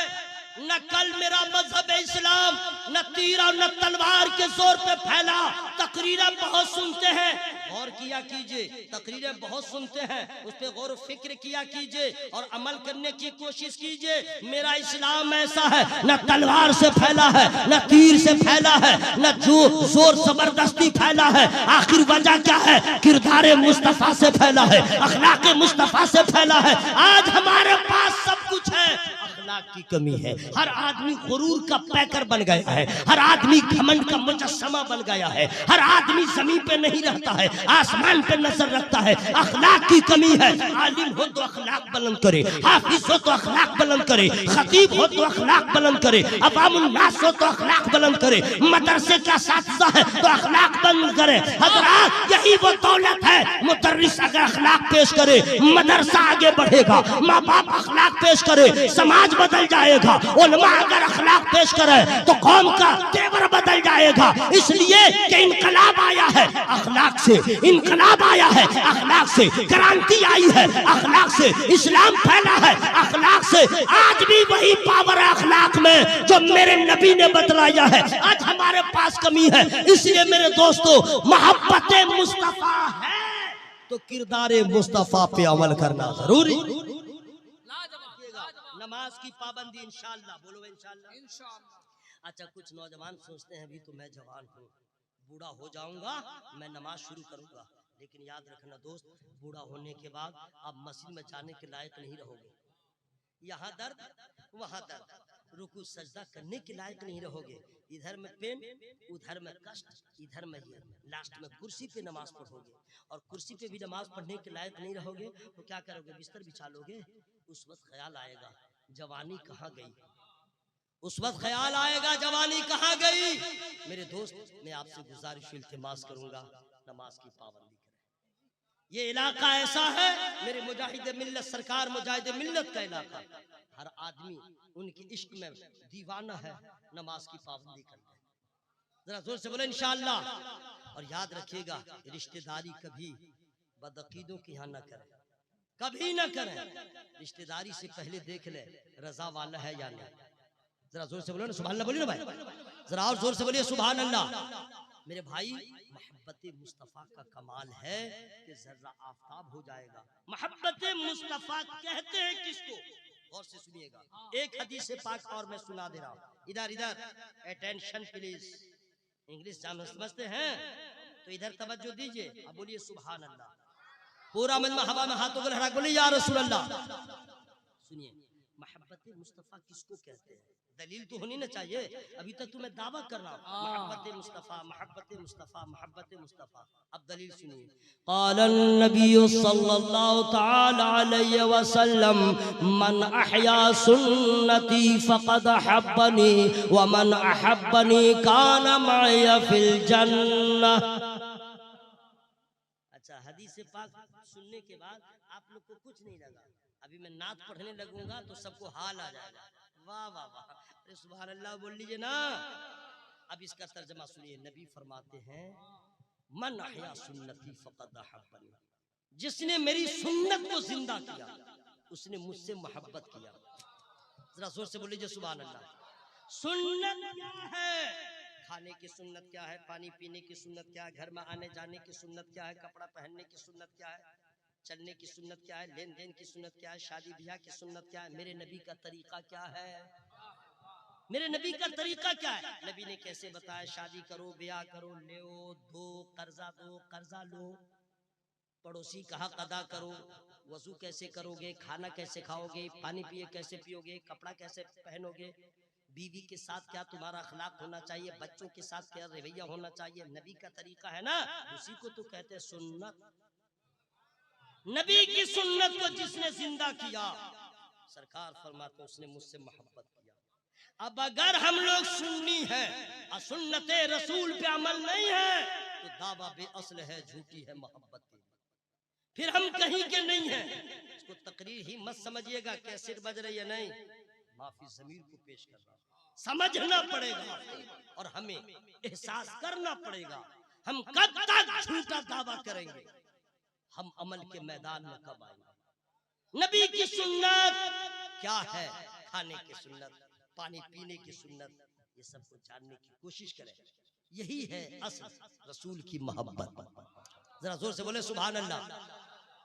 न कल मेरा मजहब इस्लाम न तीर और न तलवार के जोर पे फैला तो तकरीरें बहुत सुनते हैं, गौर किया कीजिए, तकरीरें बहुत सुनते हैं, उस पर गौर फिक्र किया कीजिए और अमल करने की कोशिश कीजिए। मेरा इस्लाम ऐसा है, न तलवार से फैला है, न तीर से फैला है, न जोर जबरदस्ती फैला है। आखिर वजह क्या है? किरदार मुस्तफा से फैला है, अखलाक मुस्तफा से फैला है। आज हमारे पास सब कुछ है, अखलाक की कमी है। हर आदमी गुरूर का पैकर बन गया है, हर आदमी घमंड का मुजस्समा बन गया है, हर आदमी जमीन पे नहीं रहता है, आसमान पे नजर रखता है। अखलाक की कमी है। आलिम हो तो अखलाक बुलंद करे, हाफिज हो तो अखलाक बुलंद करे, खतीब हो तो अखलाक बुलंद करे, अवामुन नास हो तो अखलाक बुलंद करे, मदरसे का साथिया है तो अखलाक बुलंद करे। हज़रात, यही वो दौलत है। मुदर्रिस अगर अखलाक पेश करे, मदरसा आगे बढ़ेगा। माँ बाप अखलाक पेश करे, समाज बदल जाएगा। उलमा अगर अखलाक पेश करे तो कौम का तेवर बदल जाएगा। इसलिए कि इनकलाब आया है अखलाक से, इनकलाब आया है अखलाक से, क्रांति आई है अखलाक से, इस्लाम फैला है अखलाक से। आज भी वही पावर है अखलाक में जो मेरे नबी ने बतलाया है। आज हमारे पास कमी है। इसलिए मेरे दोस्तों, मोहब्बत मुस्तफा है तो किरदार मुस्तफा पे अमल करना जरूरी। नमाज की पाबंदी इंशाअल्लाह, बोलो इंशाअल्लाह। अच्छा, कुछ नौजवान सोचते हैं अभी तो मैं जवान हूँ, बूढ़ा हो जाऊंगा, मैं नमाज शुरू करूंगा। लेकिन याद रखना दोस्त, बूढ़ा होने के बाद आप मस्जिद में जाने के लायक नहीं रहोगे। यहाँ दर्द, वहाँ दर्द, रुकू सजदा करने के लायक नहीं रहोगे। इधर में पेन, उधर में कष्ट, इधर में ये, लास्ट में कुर्सी पे नमाज पढ़ोगे। और कुर्सी पे भी नमाज पढ़ने के लायक नहीं रहोगे तो क्या करोगे? बिस्तर बिछा लोगे। उस वक्त ख्याल आएगा जवानी कहाँ गई, उस वक्त ख्याल आएगा जवानी कहाँ गई। मेरे दोस्त, मैं आपसे गुजारिश इल्तिमास करूंगा, नमाज की पाबंदी करें। ये इलाका ऐसा है, मेरे मुजाहिद मिल्लत सरकार मुजाहिद मिल्लत का इलाका, हर आदमी उनकी इश्क में दीवाना है। नमाज की पाबंदी करना है, जरा जोर से बोले इंशाअल्लाह। और याद रखिएगा, रिश्तेदारी कभी बदअकीदों की यहाँ न करें, कभी न करें। रिश्तेदारी से पहले देख ले रजा वाला है या नहीं। जरा जोर से बोलो ना सुभान अल्लाह, बोलिए ना भाई, जरा और जोर से बोलिए सुभान अल्लाह। मेरे भाई, मोहब्बत मुस्तफा का कमाल है कि जर्रा आफताब हो जाएगा। मोहब्बत मुस्तफा कहते हैं किसको? गौर से सुनिएगा, एक हदीस पाक और मैं सुना दे रहा हूँ। इधर इधर अटेंशन प्लीज। इंग्लिश समझते हैं तो इधर तवज्जो दीजिए। अब बोलिए सुभान अल्लाह। पूरा मजमा हवा में हाथों को लहरा बोलिए या रसूल अल्लाह। सुनिए, मोहब्बत मुस्तफा किसको कहते हैं? दलील तो होनी ना चाहिए। अभी तक तो मैं दावा कर रहा हूँ मोहब्बत मुस्तफा, मोहब्बत मुस्तफा, मोहब्बत मुस्तफा। अब दलील सुनिए। क़ालन नबी सल्लल्लाहु तआला अलैहि वसल्लम, मन अहया सुन्नती फ़क़द अहब्बनी व मन अहब्बनी कान मअय फिल जन्नह। अच्छा, हदीस पाक सुनने के बाद आप लोग को कुछ नहीं लगा। अभी मैं नात पढ़ने लगूंगा तो सबको हाल आ जाएगा। वाह वाह वाह, अरे सुभान अल्लाह बोल लीजिए ना। अब इसका तर्जमा सुनिए। नबी फरमाते हैं, मन अहया सुन्नती फ़क़द अहब्बनी, जिसने मेरी सुन्नत को जिंदा किया उसने मुझसे मोहब्बत किया। जरा जोर से बोल लीजिए सुभान अल्लाह। सुन्नत क्या है? खाने की सुन्नत क्या है? पानी पीने की सुन्नत क्या है? घर में आने जाने की सुन्नत क्या है? कपड़ा पहनने की सुन्नत क्या है? चलने की सुन्नत क्या है? लेन देन की सुन्नत क्या है? शादी ब्याह की सुन्नत क्या है? मेरे नबी का तरीका क्या है? मेरे नबी का तरीका क्या है? नबी ने कैसे बताया? शादी करो, ब्याह करो, ले दो, कर्जा लो, पड़ोसी का हक अदा करो, वजू कैसे करोगे, खाना कैसे खाओगे, पानी पिए कैसे पियोगे, कपड़ा कैसे पहनोगे, बीवी के साथ क्या तुम्हारा अखलाक होना चाहिए, बच्चों के साथ क्या रवैया होना चाहिए। नबी का तरीका है ना, उसी को तो कहते हैं सुन्नत। नबी की सुन्नत को जिसने जिंदा किया, सरकार फरमाते उसने मुझसे मोहब्बत किया। अब अगर हम लोग सुन्नी है और सुन्नत रसूल पे अमल नहीं है तो दावा बेअसल है, झूठी है मोहब्बत। फिर हम कहीं के नहीं हैं। इसको तकरीर ही मत समझिएगा, कैसेट बज रही है नहीं, माफी ज़मीर को पेश कर रहा हूं। समझना पड़ेगा और हमें एहसास करना पड़ेगा। हम कब तक झूठा दावा करेंगे? हम अमल के मैदान में कब आएंगे? नबी की सुन्नत क्या है? खाने की सुन्नत, पानी पीने की सुन्नत, ये सब को जानने की कोशिश करें। यही है असल रसूल की मोहब्बत। जरा जोर से बोले सुभान अल्लाह।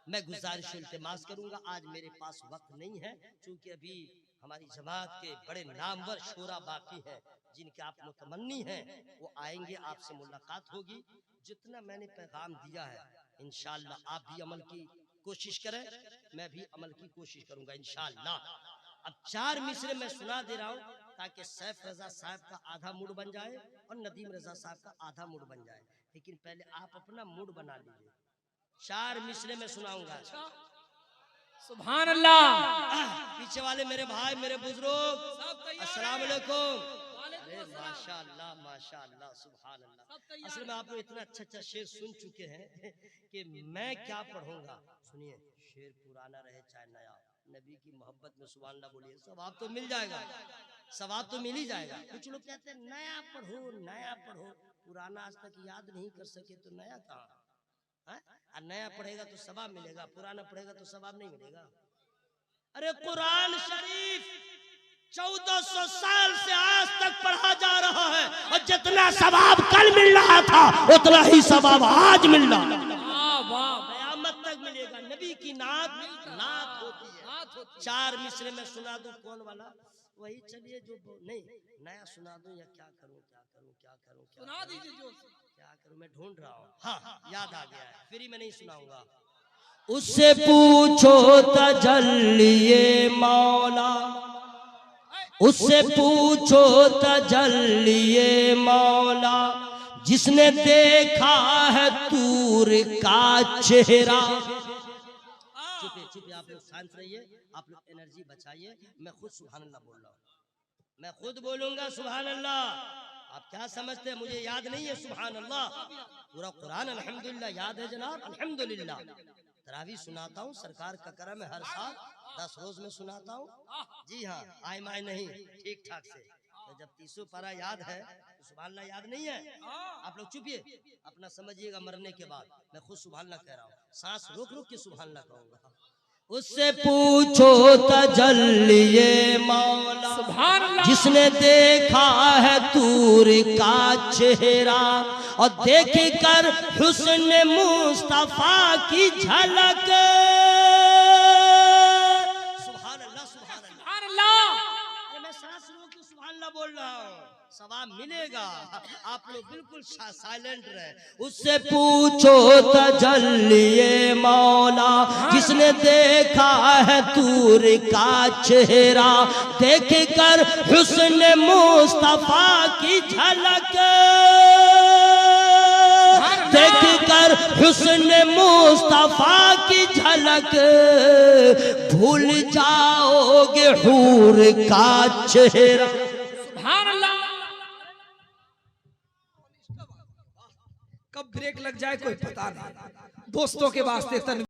मैं गुजारिश इल्तिमास करूंगा, आज मेरे पास वक्त नहीं है, क्योंकि अभी हमारी जमात के बड़े नामवर शोरा बाकी हैं जिनके आप मुतमन्नी हैं, वो आएंगे, आपसे मुलाकात होगी। जितना मैंने पैगाम दिया है इंशाअल्लाह आप भी अमल की कोशिश करें, मैं भी अमल की कोशिश करूंगा इंशाअल्लाह। अब 4 मिसरे मैं सुना दे रहा हूँ ताकि सैफ रजा साहब का आधा मूड बन जाए और नदीम रजा साहब का आधा मूड बन जाए, लेकिन पहले आप अपना मूड बना लीजिए। 4 मिसरे में सुनाऊंगा। सुभान अल्लाह। पीछे वाले मेरे भाई, मेरे बुजुर्ग, अस्सलाम वालेकुम। अरे माशाअल्लाह माशाअल्लाह, सुभान अल्लाह। असल में आप लोग इतना अच्छा शेर सुन चुके हैं कि मैं क्या पढ़ूंगा। सुनिए, शेर पुराना रहे चाहे नया, नबी की मोहब्बत में सुभान अल्लाह बोलिए, सवाब तो मिल जाएगा, सवाब तो मिल ही जाएगा। कुछ लोग कहते हैं नया पढ़ो नया पढ़ो, पुराना आज तक याद नहीं कर सके तो नया कहाँ? नया पढ़ेगा तो सवाब मिलेगा, पुराना पढ़ेगा तो सवाब नहीं मिलेगा। अरे कुरान शरीफ 1400 साल से आज तक पढ़ा जा रहा है और जितना सवाब कल मिल रहा था उतना ही सवाब आज मिल रहा है, क़यामत तक मिलेगा। नबी की नात होती है। 4 मिसरे में सुना दूं कौन वाला? वही चलिए जो नहीं, नया सुना दूं या क्या करूं सुना दीजिए। क्या करूं, मैं ढूंढ रहा हूँ। हाँ, याद आ गया है, फ्री में नहीं सुनाऊंगा। उससे पूछो तजल्लिए मौला, उससे पूछो तजल्लिए मौला, जिसने देखा है तूर का चेहरा। चुप आप लोग शांत रहिए, आप लोग एनर्जी बचाइए। मैं खुद सुभान अल्लाह बोल रहा हूँ, मैं खुद बोलूंगा सुभान अल्लाह। आप क्या समझते हैं मुझे याद नहीं है सुभान अल्लाह? पूरा कुरान अल्हम्दुलिल्लाह याद है जनाब, अल्हम्दुलिल्लाह। तरावी सुनाता हूँ, सरकार का करम है, हर साल 10 रोज में सुनाता हूँ। जी हाँ, आय माय नहीं, ठीक ठाक से। तो जब 30 पारा याद है तो सुभान अल्लाह याद नहीं है। आप लोग चुपिए, अपना समझिएगा। मरने के बाद मैं खुद सुभान अल्लाह कह रहा हूँ, सांस रोक रोक के सुभान अल्लाह कहूँगा। उससे पूछो तजल्लिए मौला, सुभान अल्लाह, जिसने देखा है तूर का चेहरा और देख कर हुस्न मुस्तफा की झलक। सुभान अल्लाह सुभान अल्लाह। अरे मैं सांस रोक के सुभान अल्लाह बोल रहा हूँ, सवाब मिलेगा। आप लोग बिल्कुल साइलेंट रहे। उससे पूछो तजल्लिए मौला, जिसने देखा है तूर का चेहरा, देख कर हुस्न मुस्तफा की झलक, देख कर हुस्न मुस्तफा की झलक, भूल जाओगे हूर का चेहरा। सुभान अल्लाह। कब ब्रेक लग जाए कोई पता नहीं। दोस्तों के वास्ते